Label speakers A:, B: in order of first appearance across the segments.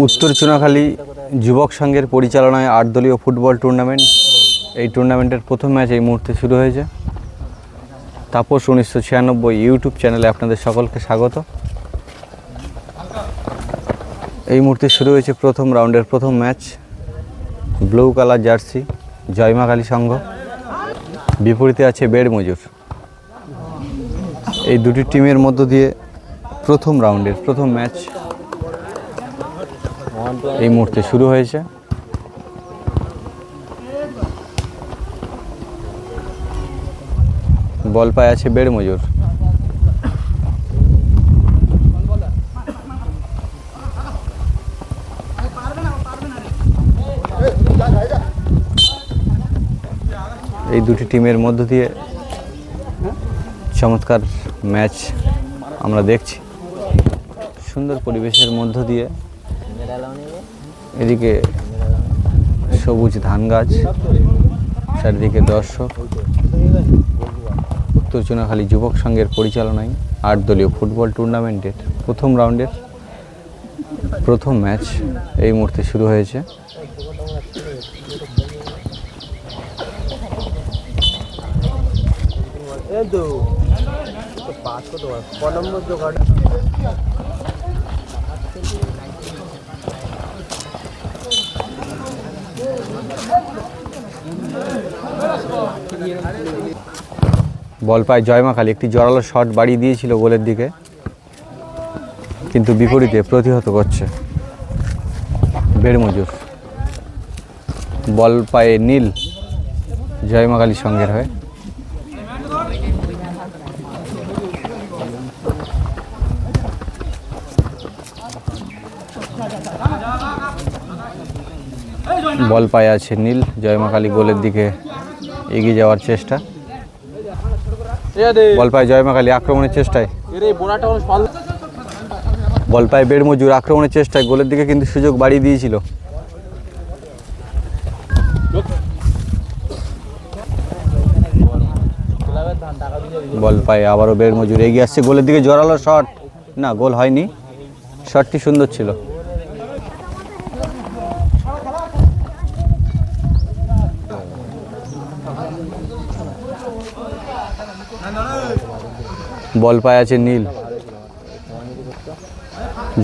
A: উত্তর চুনাখালী যুবক সংঘের পরিচালনায় 8 দলীয় ফুটবল টুর্নামেন্ট। এই টুর্নামেন্টের প্রথম ম্যাচ এই মুহূর্তে শুরু হয়েছে। তাপস 1996 ইউটিউব চ্যানেলে আপনাদের সকলকে স্বাগত। এই মুহূর্তে শুরু হয়েছে প্রথম রাউন্ডের প্রথম match. Blue colour jersey Joyma Kali Sangha, বিপরীতে আছে বেড় মজুর। এই দুটি টিমের মধ্য দিয়ে প্রথম রাউন্ডের প্রথম ম্যাচ এই মুহূর্তে শুরু হয়েছে। বল পায় আছে বেড় মজুর। এই দুটি টিমের মধ্য দিয়ে চমৎকার ম্যাচ আমরা দেখছি। সুন্দর পরিবেশের মধ্য দিয়ে এদিকে সবুজ ধান গাছ, চারিদিকে দর্শক। উত্তর চুনাখালী যুবক সংঘের পরিচালনায় 8 দলীয় ফুটবল টুর্নামেন্টের প্রথম রাউন্ডের প্রথম ম্যাচ এই মুহূর্তে শুরু হয়েছে। বল পায় জয়মা কালী। একটি জোরালো শট বাড়িয়ে দিয়েছিল গোলের দিকে, কিন্তু বিপরীতে প্রতিহত করছে বেড় মজুর। বল পায় নীল জয়মা কালী সংঘের হয়ে। বল পায় আছে নীল। জয়মা কালী গোলের দিকে এগিয়ে যাওয়ার চেষ্টা। বল পায় জয়মা কালী আক্রমণের চেষ্টায়। বল পায় বেড় মজুর আক্রমণের চেষ্টায়, গোলের দিকে কিন্তু সুযোগ বাড়িয়ে দিয়েছিল। বল পায় আবারও বেড় মজুর, এগিয়ে আসছে গোলের দিকে, জোরালো শট, না গোল হয়নি। শটটি সুন্দর ছিল। বল পায় আছে নীল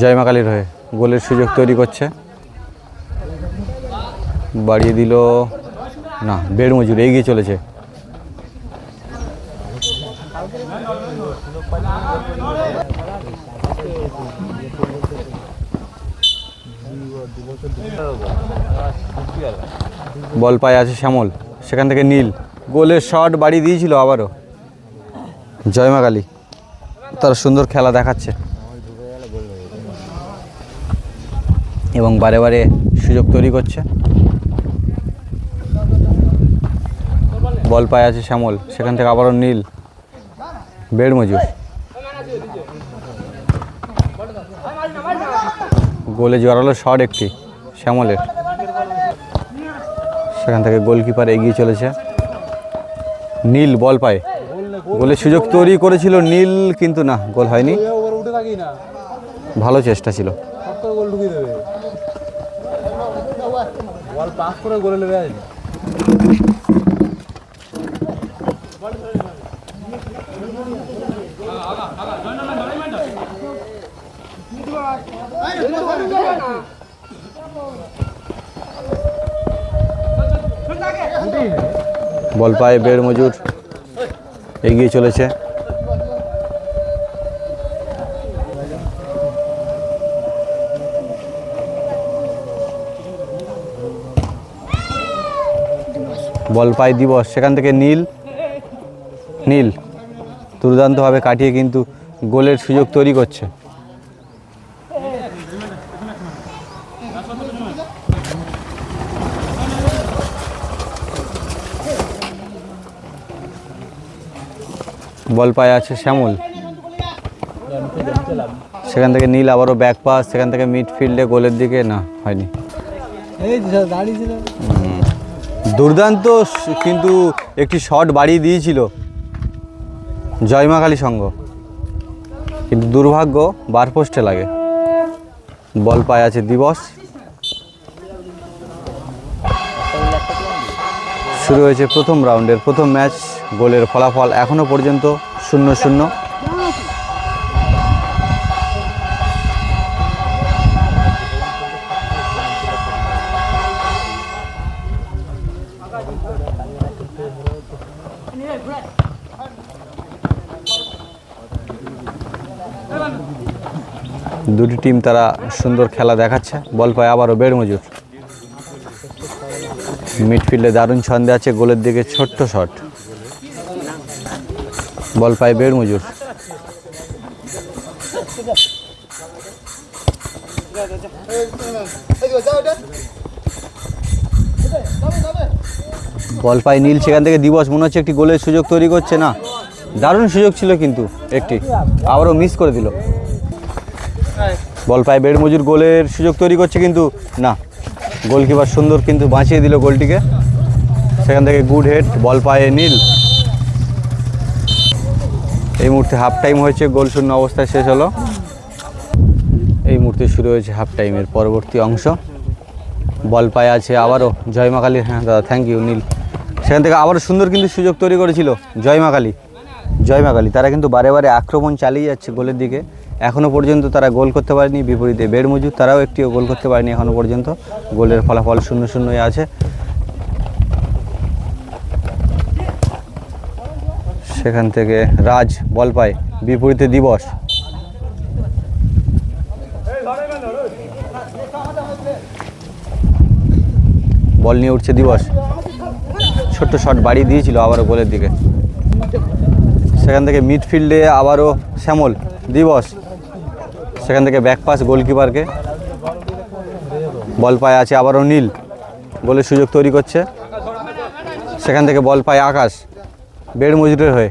A: জয়মা কালীর হয়ে, গোলের সুযোগ তৈরি করছে। বাড়িয়ে দিল না, বেড় মজুর এগিয়ে চলেছে। বল পায় আছে শ্যামল, সেখান থেকে নীল, গোলের শট বাড়িয়ে দিয়েছিল আবারও জয়মা কালী। তারা সুন্দর খেলা দেখাচ্ছে এবং বারে বারে সুযোগ তৈরি করছে। বল পায় আছে শ্যামল, সেখান থেকে আবারও নীল, বেড় মজুর। গোলে জোরালো শট একটি শ্যামলের, সেখান থেকে গোলকিপার এগিয়ে চলেছে। নীল বল পায়, গোলের সুযোগ তৈরি করেছিল নীল, কিন্তু না, গোল হয়নি। ভালো চেষ্টা ছিল। বল পায় বেড় মজুর, এগিয়ে চলেছে। বল পায় দিবস, সেখান থেকে নীল দুর্দান্তভাবে কাটিয়ে কিন্তু গোলের সুযোগ তৈরি করছে। বল পায় আছে শ্যামল, সেখান থেকে নীল আবারও ব্যাক পাস, সেখান থেকে মিডফিল্ডে গোলের দিকে, না হয়নি। দুর্দান্ত কিন্তু একটি শট বাড়িয়ে দিয়েছিল জয়মা কালী সংঘ, কিন্তু দুর্ভাগ্য বার পোস্টে লাগে। বল পায় আছে দিবস। শুরু হয়েছে প্রথম রাউন্ডের প্রথম ম্যাচ। গোলের ফলাফল এখনও পর্যন্ত 0-0। দুটি টিম তারা সুন্দর খেলা দেখাচ্ছে। বল পায় আবারও বেড়মজুর। মিডফিল্ডে দারুণ ছন্দে আছে, গোলের দিকে ছোট্ট শট। বল পায় বেড়মজুর। বল পায় নীল, সেখান থেকে দিবস মনে হচ্ছে একটি গোলের সুযোগ তৈরি করছে। না, দারুণ সুযোগ ছিল কিন্তু একটি, আবারও মিস করে দিল। বল পায় বেড়মজুর, গোলের সুযোগ তৈরি করছে কিন্তু না, গোলকিপার সুন্দর কিন্তু বাঁচিয়ে দিল গোলটিকে। সেখান থেকে গুড হেড, বল পায় নীল। এই মুহূর্তে হাফ টাইম হয়েছে, গোল শূন্য অবস্থায় শেষ হলো। এই মুহূর্তে শুরু হয়েছে হাফ টাইমের পরবর্তী অংশ। বল পায় আছে আবারও জয়মা কালী। হ্যাঁ দাদা, থ্যাংক ইউ নীল। সেখান থেকে আবারও সুন্দর কিন্তু সুযোগ তৈরি করেছিল জয়মা কালী। তারা কিন্তু বারে বারে আক্রমণ চালিয়ে যাচ্ছে গোলের দিকে। এখনও পর্যন্ত তারা গোল করতে পারেনি। বিপরীতে বেড়মজুর, তারাও একটিও গোল করতে পারেনি এখনও পর্যন্ত। গোলের ফলাফল 0-0 আছে। সেখান থেকে রাজ বল পায়, বিপরীতে দিবস। বল নিয়ে উঠছে দিবস, ছোট্ট শট বাড়িয়ে দিয়েছিল আবারও গোলের দিকে। সেখান থেকে মিডফিল্ডে আবারও শ্যামল, দিবস। সেখান থেকে ব্যাকপাস গোলকিপারকে। বল পায় আছে আবারও নীল, গোলের সুযোগ তৈরি করছে। সেখান থেকে বল পায় আকাশ, বেড়মজুরের হয়ে।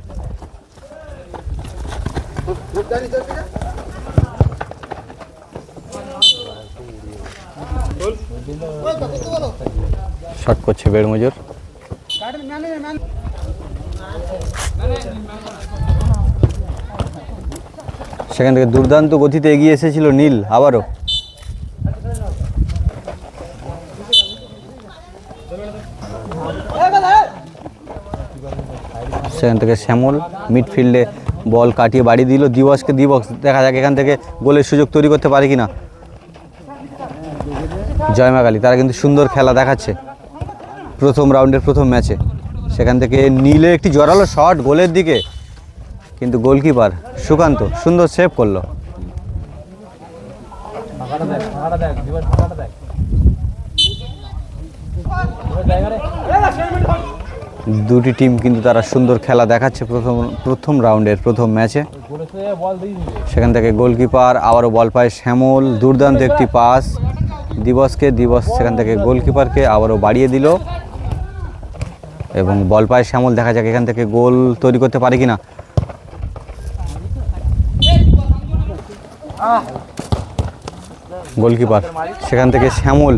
A: শট করছে বেড়মজুর। সেখান থেকে দুর্দান্ত গতিতে এগিয়ে এসেছিল নীল আবারও। সেখান থেকে শ্যামল মিডফিল্ডে বল কাটিয়ে বাড়িয়ে দিল দিবসকে। দিবস, দেখা যাক এখান থেকে গোলের সুযোগ তৈরি করতে পারে কিনা। জয়মা কালী, তারা কিন্তু সুন্দর খেলা দেখাচ্ছে প্রথম রাউন্ডের প্রথম ম্যাচে। সেখান থেকে নীলে একটি জোরালো শট গোলের দিকে, কিন্তু গোলকিপার সুকান্ত সুন্দর সেভ করলো। দুটি টিম কিন্তু তারা সুন্দর খেলা দেখাচ্ছে প্রথম রাউন্ডের প্রথম ম্যাচে। সেখান থেকে গোলকিপার আবারও বল পায় শ্যামল, দুর্দান্ত একটি পাস দিবসকে। দিবস সেখান থেকে গোলকিপারকে আবারও বাড়িয়ে দিল এবং বল পায় শ্যামল। দেখা যাক এখান থেকে গোল তৈরি করতে পারে কিনা। গোলকিপার, সেখান থেকে শ্যামল,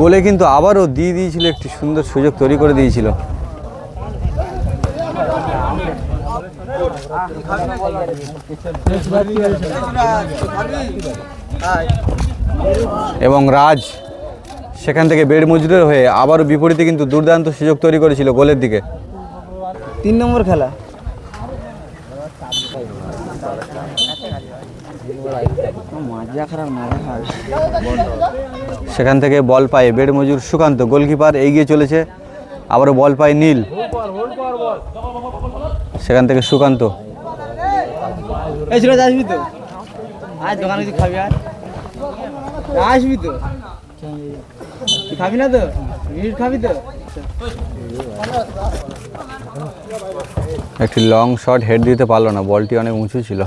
A: গোলে কিন্তু আবারও দিয়ে দিয়েছিল, একটি সুন্দর সুযোগ তৈরি করে দিয়েছিল। এবং রাজ সেখান থেকে বেড়মজুরের হয়ে আবারও বিপরীতে কিন্তু দুর্দান্ত সুযোগ তৈরি করেছিল গোলের দিকে।
B: 3 নম্বর খেলা।
A: সেখান থেকে বল পায় বেড়মজুর সুকান্ত, গোলকিপার এগিয়ে চলেছে। আবারও বল পায় নীল, সেখান থেকে সুকান্ত।
B: আসবি তো আজ দোকানে খাবি? আর আসবি তো? খাবি না তো? মিনিট খাবি তো?
A: একটি লং শট হেড দিতে পারলো না, বলটি অনেক উঁচু ছিল।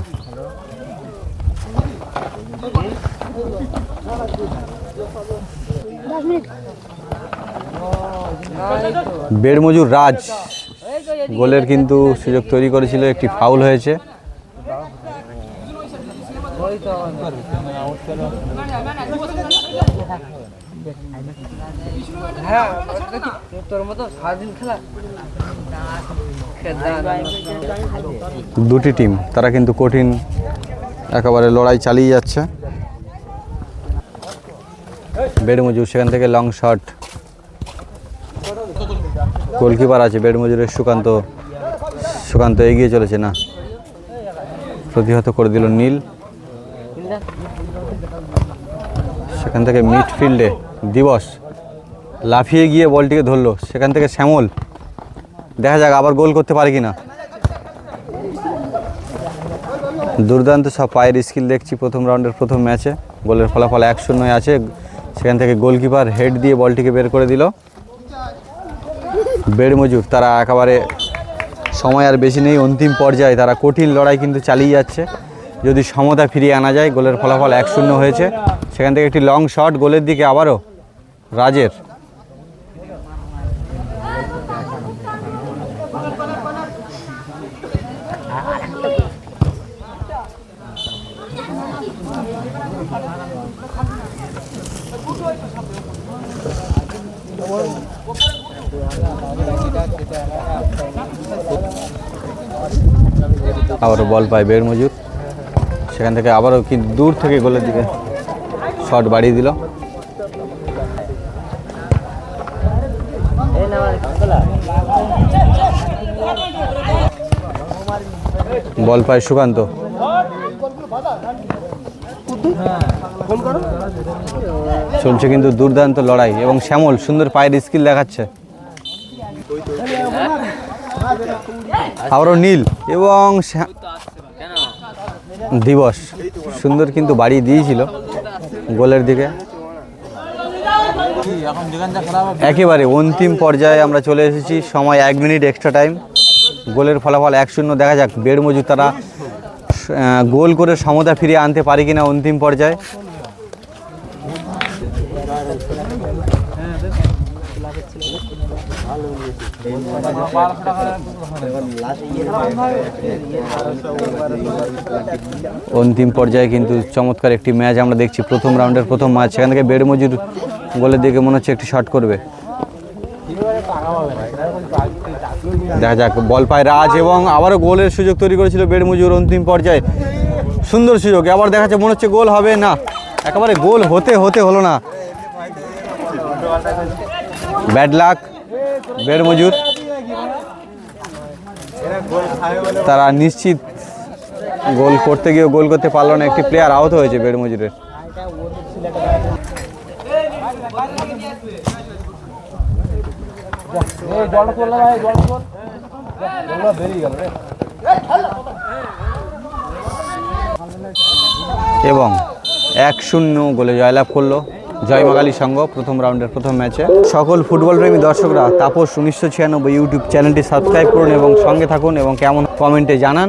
A: বেড়মজুর রাজ গোলের কিন্তু সুযোগ তৈরি করেছিল, একটি ফাউল হয়েছে। দুটি টিম তারা কিন্তু কঠিন একেবারে লড়াই চালিয়ে যাচ্ছে। বেড়মজুর, সেখান থেকে লং শট। গোলকিপার আছে বেড়মজুরের সুকান্ত এগিয়ে চলেছে না, প্রতিহত করে দিল নীল। সেখান থেকে মিডফিল্ডে দিবস লাফিয়ে গিয়ে বলটিকে ধরলো, সেখান থেকে শ্যামল, দেখা যাক আবার গোল করতে পারে কিনা। দুর্দান্ত সব পায়ের স্কিল দেখছি প্রথম রাউন্ডের প্রথম ম্যাচে। গোলের ফলাফল 1-0 আছে। সেখান থেকে গোলকিপার হেড দিয়ে বলটিকে বের করে দিল। বেড়মজুর তারা একেবারে সময় আর বেশি নেই, অন্তিম পর্যায়ে তারা কঠিন লড়াই কিন্তু চালিয়ে যাচ্ছে। যদি সমতা ফিরিয়ে আনা যায়। গোলের ফলাফল 1-0 হয়েছে। সেখান থেকে একটি লং শট গোলের দিকে আবারও রাজের। আবারও বল পায় বেড়মজুর, সেখান থেকে আবারও কি দূর থেকে গোলের দিকে শট বাড়িয়ে দিল। বল পায় সুকান্ত, চলছে কিন্তু দুর্দান্ত লড়াই এবং শ্যামল সুন্দর পায়ের স্কিল দেখাচ্ছে। আবারও নীল এবং দিবস সুন্দর কিন্তু বাড়িয়ে দিয়েছিল গোলের দিকে। একেবারে অন্তিম পর্যায়ে আমরা চলে এসেছি, সময় 1 মিনিট এক্সট্রা টাইম। গোলের ফলাফল 1-0। দেখা যাক বেড়মজুর তারা গোল করে সমতা ফিরিয়ে আনতে পারে কিনা অন্তিম পর্যায়ে। অন্তিম পর্যায়ে কিন্তু চমৎকার একটি ম্যাচ আমরা দেখছি। প্রথম রাউন্ডের প্রথম ম্যাচ, সেখান থেকে বেড়মজুর গোলের দিকে মনে হচ্ছে একটি শট করবে। দেখা যাক, বল পায় রাজ এবং আবারও গোলের সুযোগ তৈরি করেছিল বেড়মজুর অন্তিম পর্যায়ে। সুন্দর সুযোগ, আবার দেখা যাচ্ছে মনে হচ্ছে গোল হবে না, একেবারে গোল হতে হলো না। ব্যাড লাক বেড়মজুর, তারা নিশ্চিত গোল করতে গিয়ে গোল করতে পারলো না। একটি প্লেয়ার আহত হয়েছে বেড়মজুরের। এবং 1-0 গোলে জয়লাভ করলো জয়মাগালী সংঘ প্রথম রাউন্ডের প্রথম ম্যাচে। সকল ফুটবল প্রেমী দর্শকরা তাপস 1996 ইউটিউব চ্যানেলটি সাবস্ক্রাইব করুন এবং সঙ্গে থাকুন এবং কেমন কমেন্টে জানান।